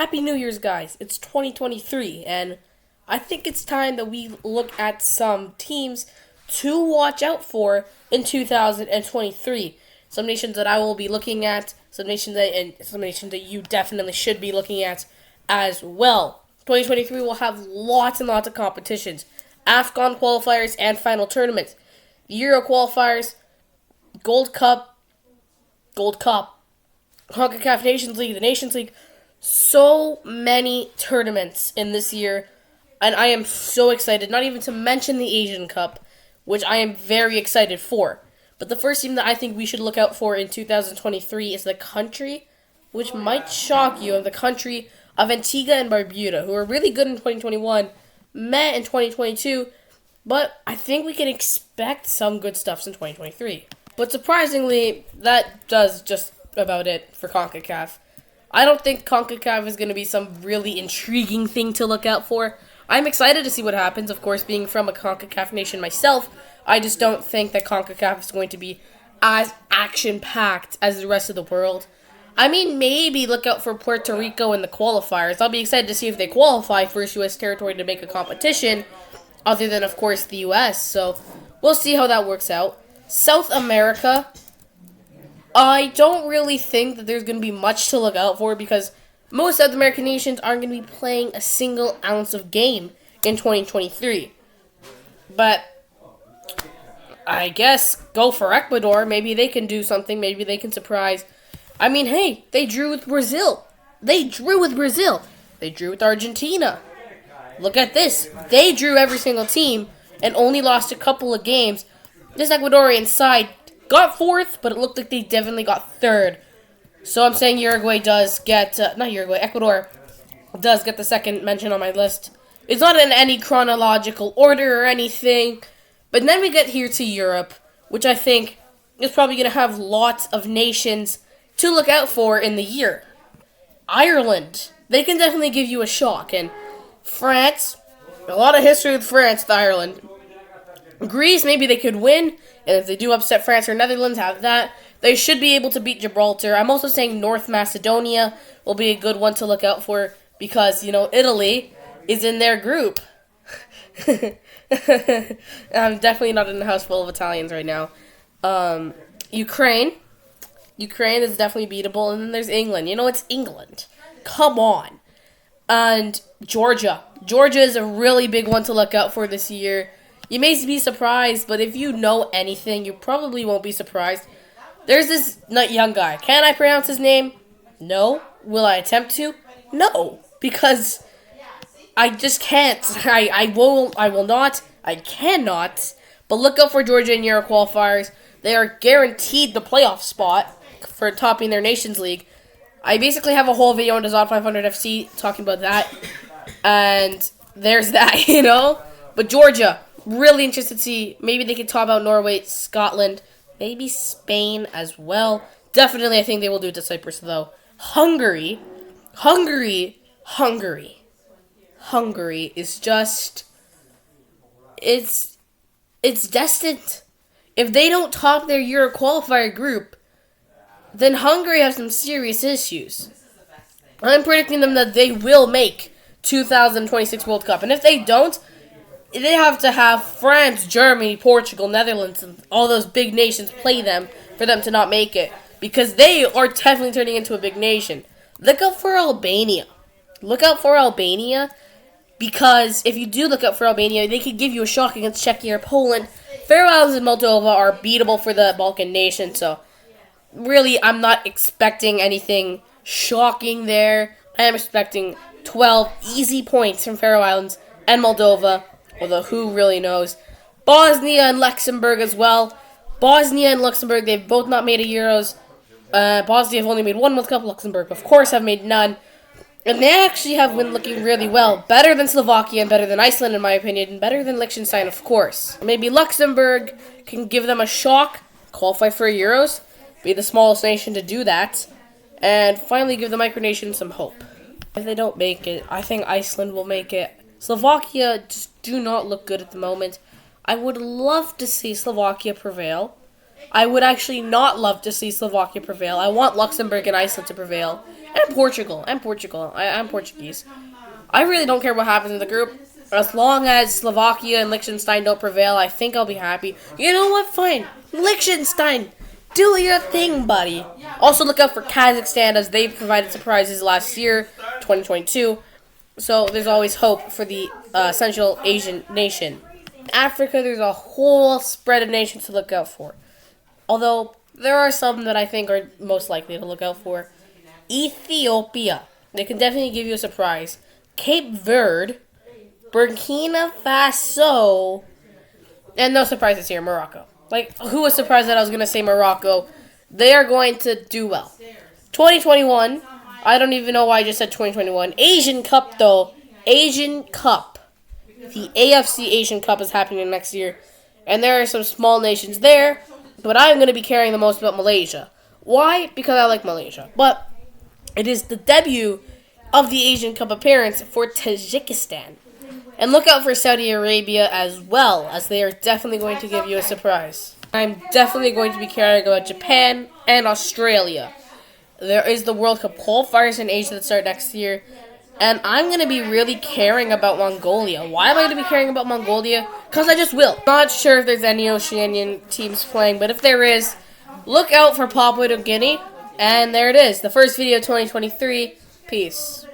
Happy New Year's, guys. It's 2023, and I think it's time that we look at some teams to watch out for in 2023. Some nations that I will be looking at, some nations that you definitely should be looking at as well. 2023 will have lots and lots of competitions. AFCON qualifiers and final tournaments. The Euro qualifiers, Gold Cup, CONCACAF Nations League, the Nations League. So many tournaments in this year, and I am so excited, not even to mention the Asian Cup, which I am very excited for. But the first team that I think we should look out for in 2023 is the country, which might shock you, of the country of Antigua and Barbuda, who are really good in 2021, met in 2022, but I think we can expect some good stuff in 2023. But surprisingly, that does just about it for CONCACAF. I don't think CONCACAF is going to be some really intriguing thing to look out for. I'm excited to see what happens, of course, being from a CONCACAF nation myself. I just don't think that CONCACAF is going to be as action-packed as the rest of the world. I mean, maybe look out for Puerto Rico in the qualifiers. I'll be excited to see if they qualify first U.S. territory to make a competition, other than, of course, the U.S. So we'll see how that works out. South America, I don't really think that there's going to be much to look out for because most South American nations aren't going to be playing a single ounce of game in 2023. But I guess go for Ecuador. Maybe they can do something. Maybe they can surprise. I mean, hey, they drew with Brazil. They drew with Argentina. Look at this. They drew every single team and only lost a couple of games. This Ecuadorian side got fourth, but it looked like they definitely got third. So I'm saying Ecuador does get the second mention on my list. It's not in any chronological order or anything. But then we get here to Europe, which I think is probably going to have lots of nations to look out for in the year. Ireland, they can definitely give you a shock. And France, a lot of history with France, with Ireland. Greece, maybe they could win. And if they do upset France or Netherlands, have that. They should be able to beat Gibraltar. I'm also saying North Macedonia will be a good one to look out for because, Italy is in their group. I'm definitely not in a house full of Italians right now. Ukraine is definitely beatable. And then there's England. It's England. Come on. And Georgia. Georgia is a really big one to look out for this year. You may be surprised, but if you know anything, you probably won't be surprised. There's this young guy. Can I pronounce his name? No. Will I attempt to? No. Because I just can't. I will not. I cannot. But look out for Georgia in Euro qualifiers. They are guaranteed the playoff spot for topping their Nations League. I basically have a whole video on Dazod 500 FC talking about that. And there's that, But Georgia, really interested to see. Maybe they could top out Norway, Scotland, maybe Spain as well. Definitely, I think they will do it to Cyprus, though. Hungary is just... It's destined. If they don't top their Euro qualifier group, then Hungary has some serious issues. I'm predicting them that they will make 2026 World Cup. And if they don't, they have to have France, Germany, Portugal, Netherlands, and all those big nations play them for them to not make it. Because they are definitely turning into a big nation. Look out for Albania. Because if you do look out for Albania, they could give you a shock against Czechia or Poland. Faroe Islands and Moldova are beatable for the Balkan nation. So, really, I'm not expecting anything shocking there. I am expecting 12 easy points from Faroe Islands and Moldova. Although, who really knows? Bosnia and Luxembourg as well. Bosnia and Luxembourg, they've both not made a Euros. Bosnia have only made one World Cup. Luxembourg, of course, have made none. And they actually have been looking really well. Better than Slovakia and better than Iceland, in my opinion. And better than Liechtenstein, of course. Maybe Luxembourg can give them a shock. Qualify for Euros. Be the smallest nation to do that. And finally give the micronation some hope. If they don't make it, I think Iceland will make it. Slovakia just do not look good at the moment. I would love to see Slovakia prevail. I would actually not love to see Slovakia prevail. I want Luxembourg and Iceland to prevail. And Portugal. I'm Portuguese. I really don't care what happens in the group. As long as Slovakia and Liechtenstein don't prevail, I think I'll be happy. You know what? Fine. Liechtenstein, do your thing, buddy. Also, look out for Kazakhstan, as they provided surprises last year, 2022. So there's always hope for the Central Asian nation. In Africa, there's a whole spread of nations to look out for. Although, there are some that I think are most likely to look out for. Ethiopia. They can definitely give you a surprise. Cape Verde. Burkina Faso. And no surprises here, Morocco. Like, who was surprised that I was going to say Morocco? They are going to do well. 2021. I don't even know why I just said 2021. Asian Cup, though. Asian Cup. The AFC Asian Cup is happening next year. And there are some small nations there. But I'm going to be caring the most about Malaysia. Why? Because I like Malaysia. But it is the debut of the Asian Cup appearance for Tajikistan. And look out for Saudi Arabia as well, as they are definitely going to give you a surprise. I'm definitely going to be caring about Japan and Australia. There is the World Cup qualifiers in Asia that start next year. And I'm going to be really caring about Mongolia. Why am I going to be caring about Mongolia? Because I just will. Not sure if there's any Oceanian teams playing, but if there is, look out for Papua New Guinea. And there it is, the first video of 2023. Peace.